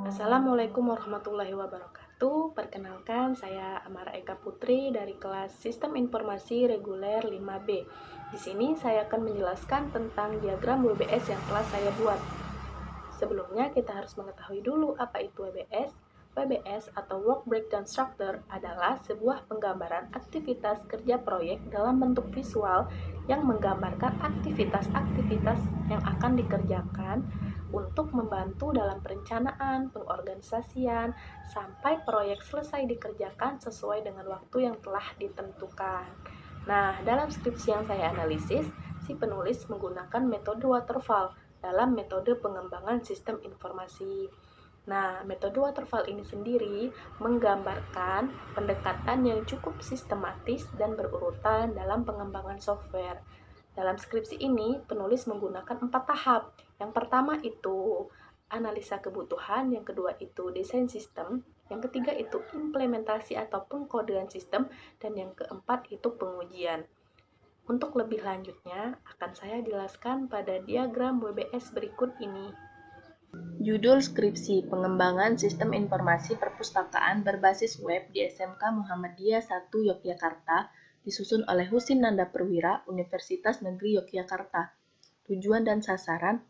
Assalamualaikum warahmatullahi wabarakatuh. Perkenalkan, saya Amara Eka Putri dari kelas Sistem Informasi Reguler 5B. Di sini saya akan menjelaskan tentang diagram WBS yang telah saya buat. Sebelumnya kita harus mengetahui dulu apa itu WBS. WBS atau Work Breakdown Structure adalah sebuah penggambaran aktivitas kerja proyek dalam bentuk visual yang menggambarkan aktivitas-aktivitas yang akan dikerjakan untuk membantu dalam perencanaan, pengorganisasian, sampai proyek selesai dikerjakan sesuai dengan waktu yang telah ditentukan. Nah, dalam skripsi yang saya analisis, si penulis menggunakan metode waterfall dalam metode pengembangan sistem informasi. Nah, metode waterfall ini sendiri menggambarkan pendekatan yang cukup sistematis dan berurutan dalam pengembangan software. Dalam skripsi ini, penulis menggunakan 4 tahap. Yang pertama itu analisa kebutuhan, yang kedua itu desain sistem, yang ketiga itu implementasi atau pengkodean sistem, dan yang keempat itu pengujian. Untuk lebih lanjutnya, akan saya jelaskan pada diagram WBS berikut ini. Judul skripsi Pengembangan Sistem Informasi Perpustakaan Berbasis Web di SMK Muhammadiyah 1 Yogyakarta, disusun oleh Husin Nanda Perwira, Universitas Negeri Yogyakarta. Tujuan dan sasaran.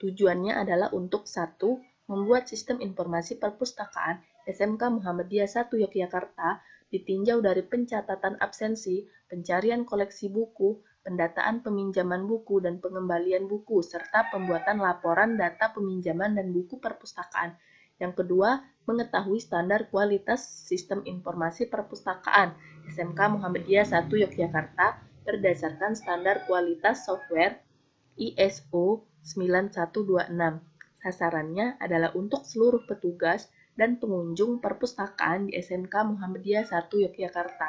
Tujuannya adalah untuk 1. Membuat sistem informasi perpustakaan SMK Muhammadiyah 1 Yogyakarta ditinjau dari pencatatan absensi, pencarian koleksi buku, pendataan peminjaman buku dan pengembalian buku, serta pembuatan laporan data peminjaman dan buku perpustakaan. Yang kedua, mengetahui standar kualitas sistem informasi perpustakaan SMK Muhammadiyah 1 Yogyakarta berdasarkan standar kualitas software ISO 9126. Sasarannya adalah untuk seluruh petugas dan pengunjung perpustakaan di SMK Muhammadiyah 1 Yogyakarta.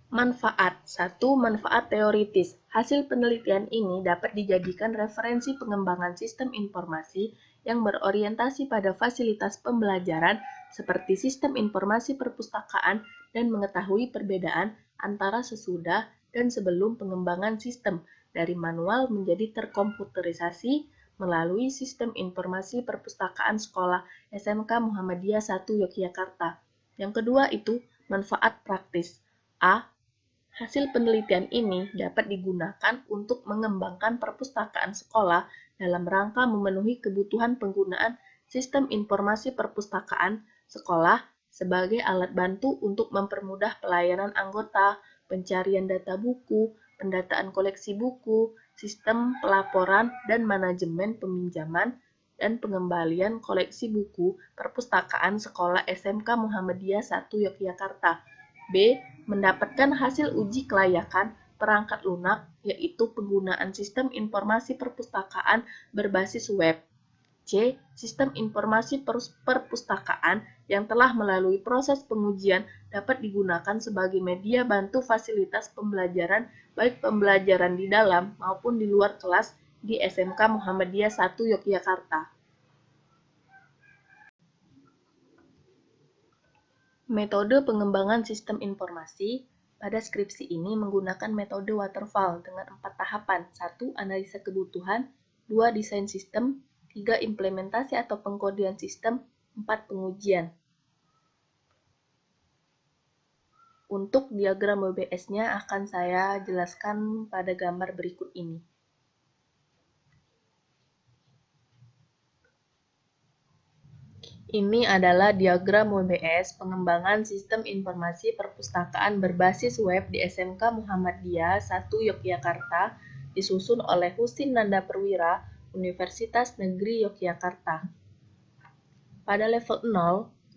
Manfaat. 1. Manfaat teoritis. Hasil penelitian ini dapat dijadikan referensi pengembangan sistem informasi yang berorientasi pada fasilitas pembelajaran seperti sistem informasi perpustakaan dan mengetahui perbedaan antara sesudah dan sebelum pengembangan sistem dari manual menjadi terkomputerisasi melalui sistem informasi perpustakaan sekolah SMK Muhammadiyah 1 Yogyakarta. Yang kedua itu manfaat praktis. A. Hasil penelitian ini dapat digunakan untuk mengembangkan perpustakaan sekolah dalam rangka memenuhi kebutuhan penggunaan sistem informasi perpustakaan sekolah sebagai alat bantu untuk mempermudah pelayanan anggota, pencarian data buku, pendataan koleksi buku, sistem pelaporan dan manajemen peminjaman dan pengembalian koleksi buku perpustakaan sekolah SMK Muhammadiyah 1 Yogyakarta. B. Mendapatkan hasil uji kelayakan perangkat lunak, yaitu penggunaan sistem informasi perpustakaan berbasis web. C. Sistem informasi perpustakaan yang telah melalui proses pengujian dapat digunakan sebagai media bantu fasilitas pembelajaran, baik pembelajaran di dalam maupun di luar kelas di SMK Muhammadiyah 1 Yogyakarta. Metode pengembangan sistem informasi. Pada skripsi ini menggunakan metode waterfall dengan 4 tahapan. 1. Analisa kebutuhan, 2. Desain sistem, 3. Implementasi atau pengkodean sistem, 4. Pengujian. Untuk diagram WBS-nya akan saya jelaskan pada gambar berikut ini. Ini adalah diagram WBS pengembangan sistem informasi perpustakaan berbasis web di SMK Muhammadiyah 1 Yogyakarta, disusun oleh Husin Nanda Perwira, Universitas Negeri Yogyakarta. Pada level 0.0,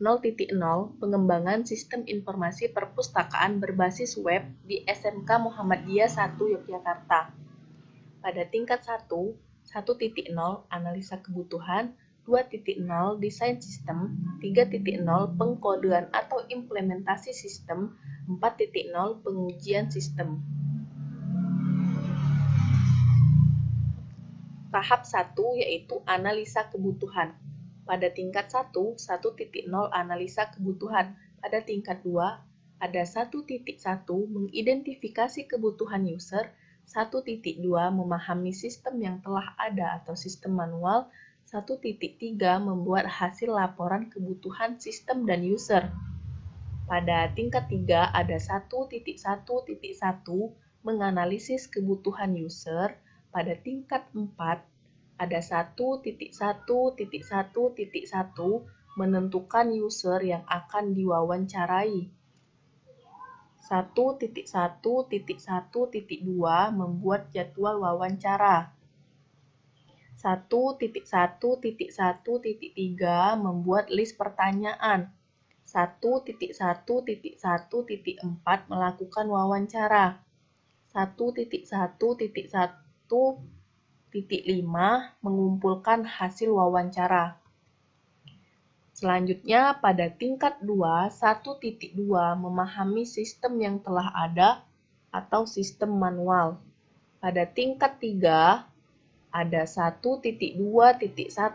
pengembangan sistem informasi perpustakaan berbasis web di SMK Muhammadiyah 1 Yogyakarta. Pada tingkat 1, 1.0 analisa kebutuhan, 2.0 desain sistem, 3.0 pengkodean atau implementasi sistem, 4.0 pengujian sistem. Tahap 1 yaitu analisa kebutuhan. Pada tingkat 1, 1.0 analisa kebutuhan. Pada tingkat 2, ada 1.1 mengidentifikasi kebutuhan user, 1.2 memahami sistem yang telah ada atau sistem manual, 1.3 membuat hasil laporan kebutuhan sistem dan user. Pada tingkat 3 ada 1.1.1 menganalisis kebutuhan user. Pada tingkat 4 ada 1.1.1.1 menentukan user yang akan diwawancarai. 1.1.1.2 membuat jadwal wawancara. 1.1.1.3 membuat list pertanyaan. 1.1.1.4 melakukan wawancara. 1.1.1.5 mengumpulkan hasil wawancara. Selanjutnya pada tingkat 2, 1.2 memahami sistem yang telah ada atau sistem manual. Pada tingkat 3 ada 1.2.1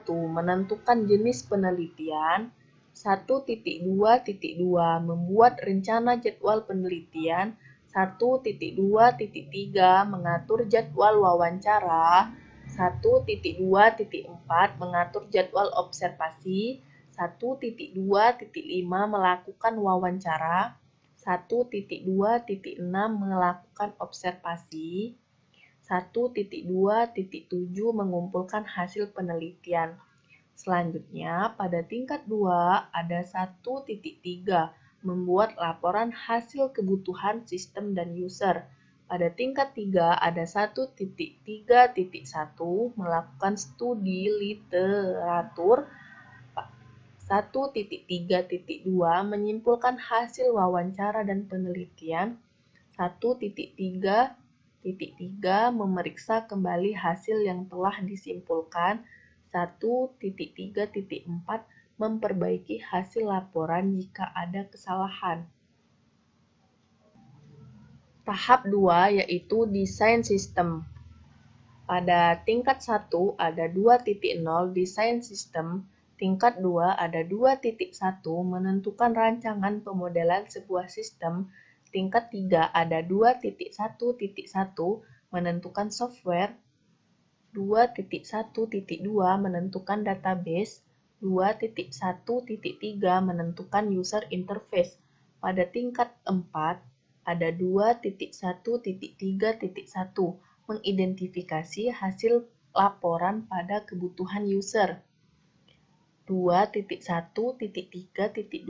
menentukan jenis penelitian. 1.2.2 membuat rencana jadwal penelitian. 1.2.3 mengatur jadwal wawancara. 1.2.4 mengatur jadwal observasi. 1.2.5 melakukan wawancara. 1.2.6 melakukan observasi. 1.2.7 mengumpulkan hasil penelitian. Selanjutnya, pada tingkat 2 ada 1.3 membuat laporan hasil kebutuhan sistem dan user. Pada tingkat 3 ada 1.3.1 melakukan studi literatur. 1.3.2 menyimpulkan hasil wawancara dan penelitian. 1.3.3 memeriksa kembali hasil yang telah disimpulkan. 1.3.4 memperbaiki hasil laporan jika ada kesalahan. Tahap 2 yaitu desain sistem. Pada tingkat 1 ada 2.0 desain sistem. Tingkat 2 ada 2.1 menentukan rancangan pemodelan sebuah sistem. Tingkat 3 ada 2.1.1 menentukan software. 2.1.2 menentukan database. 2.1.3 menentukan user interface. Pada tingkat 4 ada 2.1.3.1 mengidentifikasi hasil laporan pada kebutuhan user. 2.1.3.2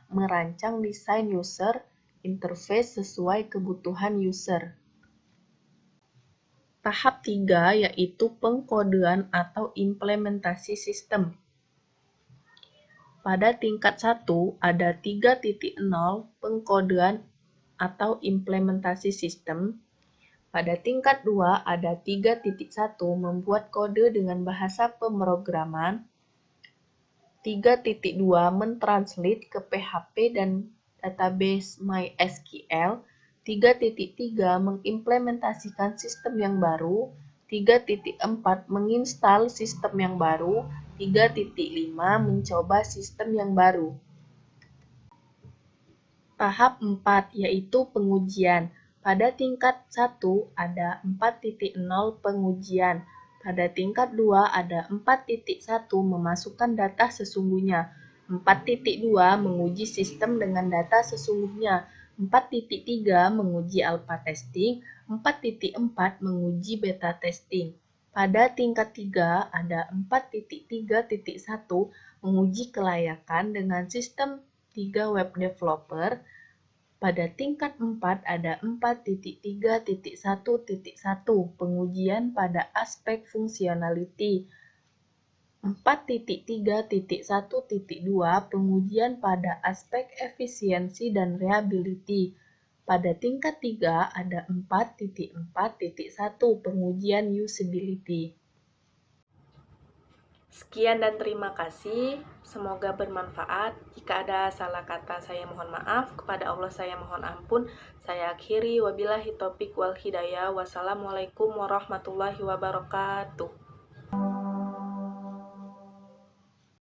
merancang desain user interface sesuai kebutuhan user. Tahap 3 yaitu pengkodean atau implementasi sistem. Pada tingkat 1 ada 3.0 pengkodean atau implementasi sistem. Pada tingkat 2 ada 3.1 membuat kode dengan bahasa pemrograman. 3.2 mentranslate ke PHP dan database MySQL. 3.3 mengimplementasikan sistem yang baru. 3.4 menginstal sistem yang baru. 3.5 mencoba sistem yang baru. Tahap 4 yaitu pengujian. Pada tingkat 1 ada 4.0 pengujian. Pada tingkat 2 ada 4.1 memasukkan data sesungguhnya. 4.2 menguji sistem dengan data sesungguhnya. 4.3 menguji alpha testing. 4.4 menguji beta testing. Pada tingkat 3 ada 4.3.1 menguji kelayakan dengan sistem 3 web developer. Pada tingkat 4 ada 4.3.1.1 pengujian pada aspek fungsionality. 4.3.1.2 pengujian pada aspek efisiensi dan reliability. Pada tingkat 3 ada 4.4.1 pengujian usability. Sekian dan terima kasih. Semoga bermanfaat. Jika ada salah kata saya mohon maaf. Kepada Allah saya mohon ampun. Saya akhiri. Wabillahi taufiq wal hidayah. Wassalamualaikum warahmatullahi wabarakatuh.